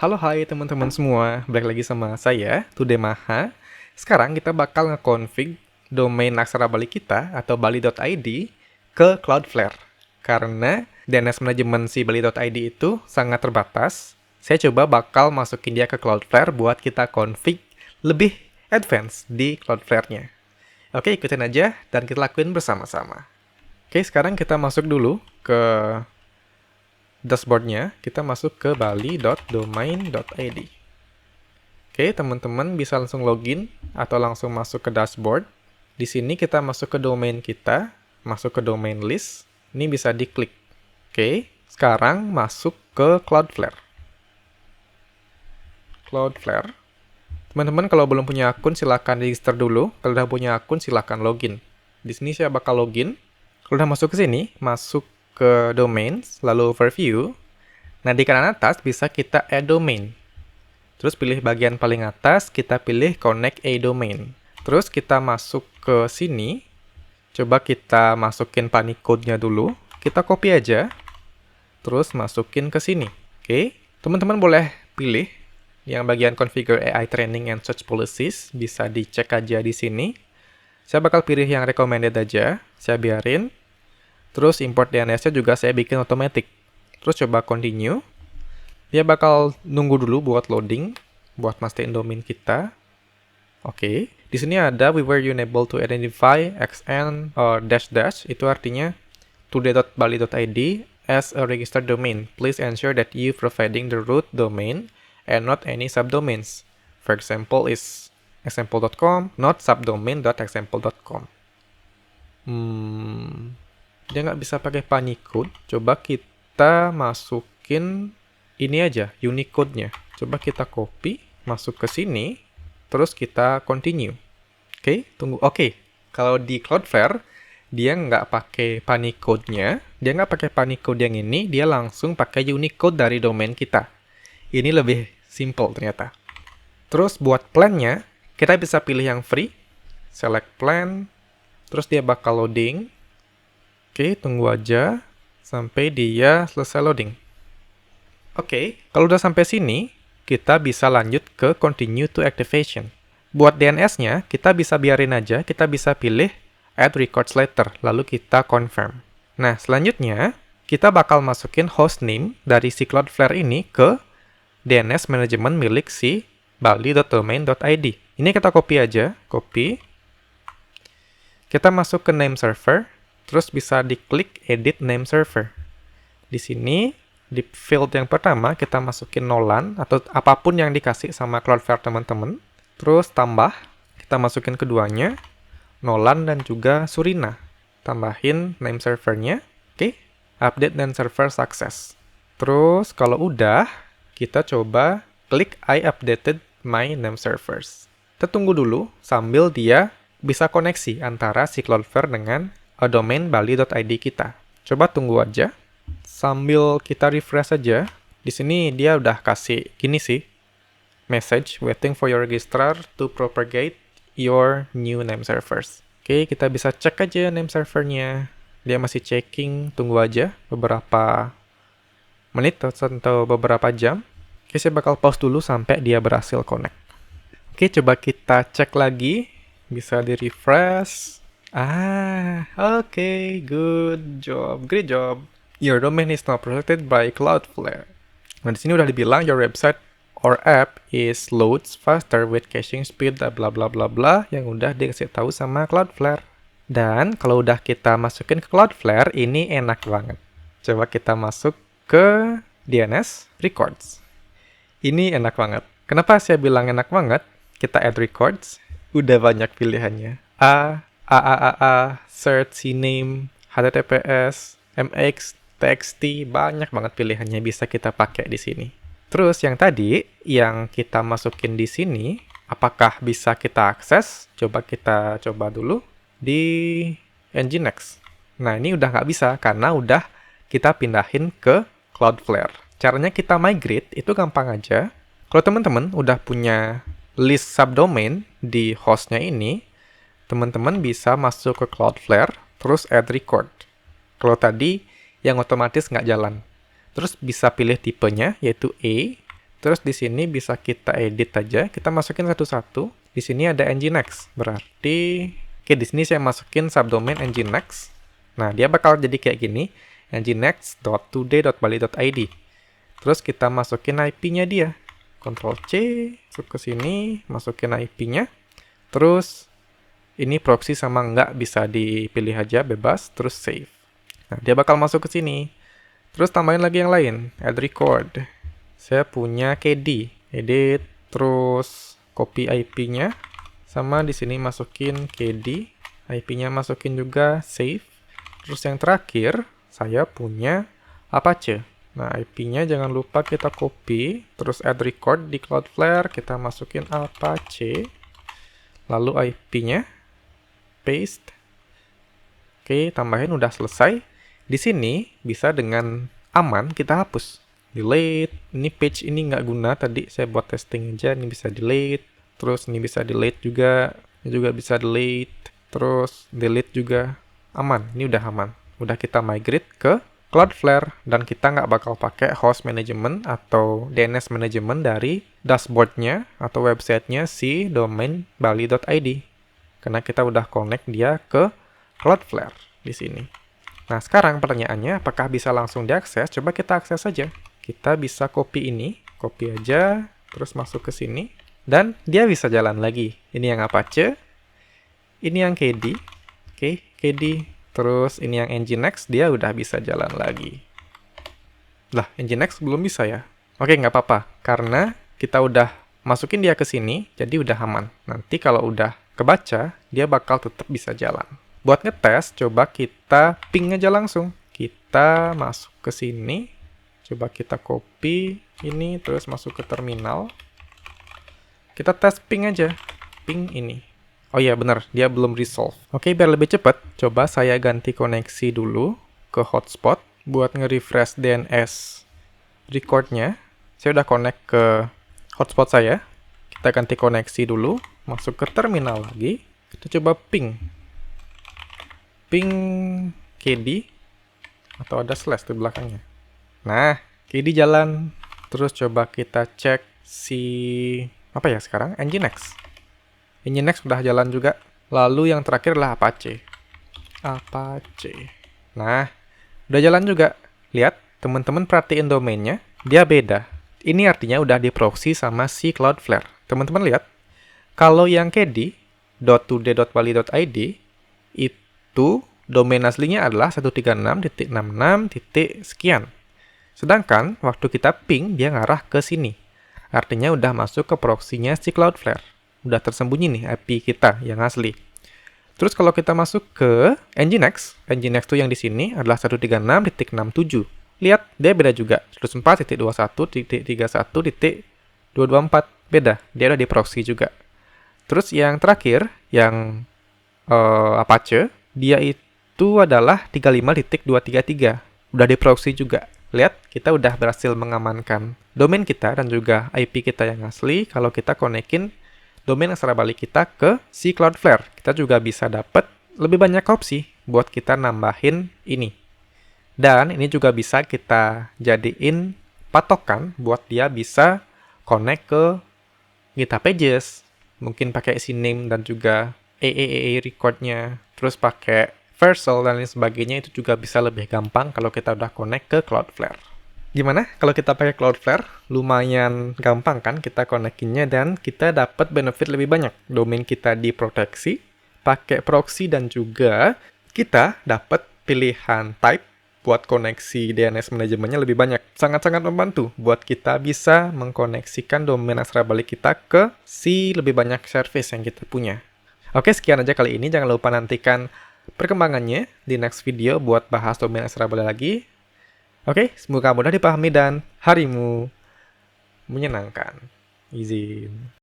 Halo hai teman-teman semua, balik lagi sama saya, Tude Maha. Sekarang kita bakal nge-config domain aksara Bali kita atau bali.id ke Cloudflare. Karena DNS manajemen si bali.id itu sangat terbatas, saya coba bakal masukin dia ke Cloudflare buat kita config lebih advance di Cloudflare-nya. Oke, ikutin aja dan kita lakuin bersama-sama. Oke, sekarang kita masuk dulu ke dashboard-nya, kita masuk ke bali.domain.id. Oke, teman-teman bisa langsung login atau langsung masuk ke dashboard. Di sini kita masuk ke domain kita, masuk ke domain list. Ini bisa diklik. Oke, sekarang masuk ke Cloudflare. Cloudflare. Teman-teman kalau belum punya akun silahkan register dulu. Kalau udah punya akun silahkan login. Di sini saya bakal login. Kalau udah masuk ke sini, masuk ke domains, lalu overview. Nah, di kanan atas bisa kita add domain. Terus pilih bagian paling atas, kita pilih connect a domain. Terus kita masuk ke sini. Coba kita masukin panic code-nya dulu. Kita copy aja. Terus masukin ke sini. Oke, teman-teman boleh pilih yang bagian configure AI training and search policies. Bisa dicek aja di sini. Saya bakal pilih yang recommended aja. Saya biarin. Terus import DNS-nya juga saya bikin otomatis. Terus coba continue. Dia bakal nunggu dulu buat loading, buat mastiin domain kita. Oke, di sini ada we were unable to identify xn or dash dash. Itu artinya today.bali.id as a registered domain. Please ensure that you providing the root domain and not any subdomains. For example is example.com, not subdomain.example.com. Dia nggak bisa pakai panic code. Coba kita masukin ini aja, Unicode-nya. Coba kita copy, masuk ke sini, terus kita continue. Oke, tunggu. Oke, kalau di Cloudflare, dia nggak pakai panic code-nya, dia nggak pakai panic code yang ini, dia langsung pakai Unicode dari domain kita. Ini lebih simple ternyata. Terus buat plan-nya, kita bisa pilih yang free, select plan, terus dia bakal loading. Oke, tunggu aja sampai dia selesai loading. Oke, kalau udah sampai sini, kita bisa lanjut ke continue to activation. Buat DNS-nya, kita bisa biarin aja, kita bisa pilih add records later, lalu kita confirm. Nah, selanjutnya, kita bakal masukin hostname dari si Cloudflare ini ke DNS manajemen milik si bali.domain.id. Ini kita copy aja, copy. Kita masuk ke name server, terus bisa diklik edit name server. Di sini, di field yang pertama, kita masukin Nolan, atau apapun yang dikasih sama Cloudflare teman-teman. Terus tambah, kita masukin keduanya, Nolan dan juga Surina. Tambahin name servernya. Oke, update dan server success. Terus, kalau udah, kita coba klik I updated my name servers. Kita tunggu dulu, sambil dia bisa koneksi antara si Cloudflare dengan domain bali.id kita. Coba tunggu aja. Sambil kita refresh aja. Di sini dia udah kasih gini sih. Message waiting for your registrar to propagate your new name servers. Oke, kita bisa cek aja name servernya. Dia masih checking, tunggu aja beberapa menit atau beberapa jam. Oke, saya bakal pause dulu sampai dia berhasil connect. Oke, coba kita cek lagi. Bisa di-refresh. Okay, good job, great job. Your domain is now protected by Cloudflare. Nah, di sini udah dibilang your website or app is loads faster with caching speed, bla bla bla bla, yang udah dikasih tahu sama Cloudflare. Dan kalau udah kita masukin ke Cloudflare, ini enak banget. Coba kita masuk ke DNS records. Ini enak banget. Kenapa saya bilang enak banget? Kita add records, udah banyak pilihannya. Search, CNAME, HTTPS, MX, TXT, banyak banget pilihannya bisa kita pakai di sini. Terus yang tadi, yang kita masukin di sini, apakah bisa kita akses? Coba kita coba dulu di Nginx. Nah, ini udah nggak bisa karena udah kita pindahin ke Cloudflare. Caranya kita migrate, itu gampang aja. Kalau teman-teman udah punya list subdomain di hostnya ini, teman-teman bisa masuk ke Cloudflare, terus add record. Kalau tadi, yang otomatis nggak jalan. Terus bisa pilih tipenya, yaitu A, Terus di sini bisa kita edit aja, kita masukin satu-satu. Di sini ada Nginx, berarti oke, di sini saya masukin subdomain Nginx. Nah, dia bakal jadi kayak gini, nginx.today.bali.id. Terus kita masukin IP-nya dia. Ctrl C, masuk ke sini, masukin IP-nya. Terus ini proxy sama enggak bisa dipilih aja, bebas, terus save. Nah, dia bakal masuk ke sini. Terus tambahin lagi yang lain, add record. Saya punya KD, edit, terus copy IP-nya, sama di sini masukin KD, IP-nya masukin juga, save. Terus yang terakhir, saya punya Apache. Nah, IP-nya jangan lupa kita copy, terus add record di Cloudflare, kita masukin Apache, lalu IP-nya, paste. Oke, tambahin udah selesai. Di sini bisa dengan aman kita hapus. Delete, ini page ini nggak guna, tadi saya buat testing aja, ini bisa delete, terus ini bisa delete juga, ini juga bisa delete, terus delete juga, aman, ini udah aman. Udah kita migrate ke Cloudflare, dan kita nggak bakal pakai host management atau DNS management dari dashboardnya atau websitenya si domain bali.id. Karena kita udah connect dia ke Cloudflare di sini. Nah, sekarang pertanyaannya, apakah bisa langsung diakses? Coba kita akses saja. Kita bisa copy ini, copy aja, terus masuk ke sini, dan dia bisa jalan lagi. Ini yang Apache, ini yang KD, oke, KD, terus ini yang Nginx, dia udah bisa jalan lagi. Lah, Nginx belum bisa ya? Oke, nggak apa-apa, karena kita udah masukin dia ke sini, jadi udah aman. Nanti kalau udah kebaca, dia bakal tetap bisa jalan. Buat ngetes, coba kita ping aja langsung. Kita masuk ke sini. Coba kita copy ini, terus masuk ke terminal. Kita tes ping aja. Ping ini. Oh iya, benar. Dia belum resolve. Oke, biar lebih cepat, coba saya ganti koneksi dulu ke hotspot. Buat nge-refresh DNS recordnya, saya udah connect ke hotspot saya. Kita ganti koneksi dulu. Masuk ke terminal lagi. Kita coba ping. Ping KD. Atau ada slash di belakangnya. Nah, KD jalan. Terus coba kita cek si apa ya sekarang? Nginx. Nginx udah jalan juga. Lalu yang terakhir adalah Apache. Apache. Nah, udah jalan juga. Lihat, teman-teman perhatiin domainnya, dia beda. Ini artinya udah diproxy sama si Cloudflare. Teman-teman lihat, kalau yang KD .today.bali.id itu domain aslinya adalah 136.66. Sekian. Sedangkan waktu kita ping, dia ngarah ke sini. Artinya udah masuk ke proxy-nya si Cloudflare. Udah tersembunyi nih IP kita yang asli. Terus kalau kita masuk ke Nginx, Nginx tuh yang di sini adalah 136.67. Lihat, dia beda juga. 104.21.31.224. Beda, dia udah di proxy juga. Terus yang terakhir, yang Apache, dia itu adalah 35.233. Udah di proxy juga. Lihat, kita udah berhasil mengamankan domain kita dan juga IP kita yang asli. Kalau kita konekin domain asal balik kita ke si Cloudflare, kita juga bisa dapat lebih banyak opsi buat kita nambahin ini. Dan ini juga bisa kita jadiin patokan buat dia bisa connect ke GitHub Pages. Mungkin pakai CNAME dan juga AAA recordnya, terus pakai Vercel dan lain sebagainya, itu juga bisa lebih gampang kalau kita udah connect ke Cloudflare. Gimana kalau kita pakai Cloudflare? Lumayan gampang kan kita konekinnya dan kita dapat benefit lebih banyak. Domain kita diproteksi, pakai proxy, dan juga kita dapat pilihan type buat koneksi DNS manajemennya lebih banyak. Sangat-sangat membantu buat kita bisa mengkoneksikan domain asal balik kita ke si lebih banyak service yang kita punya. Oke, sekian aja kali ini. Jangan lupa nantikan perkembangannya di next video buat bahas domain asal balik lagi. Oke, semoga mudah dipahami dan harimu menyenangkan. Izin.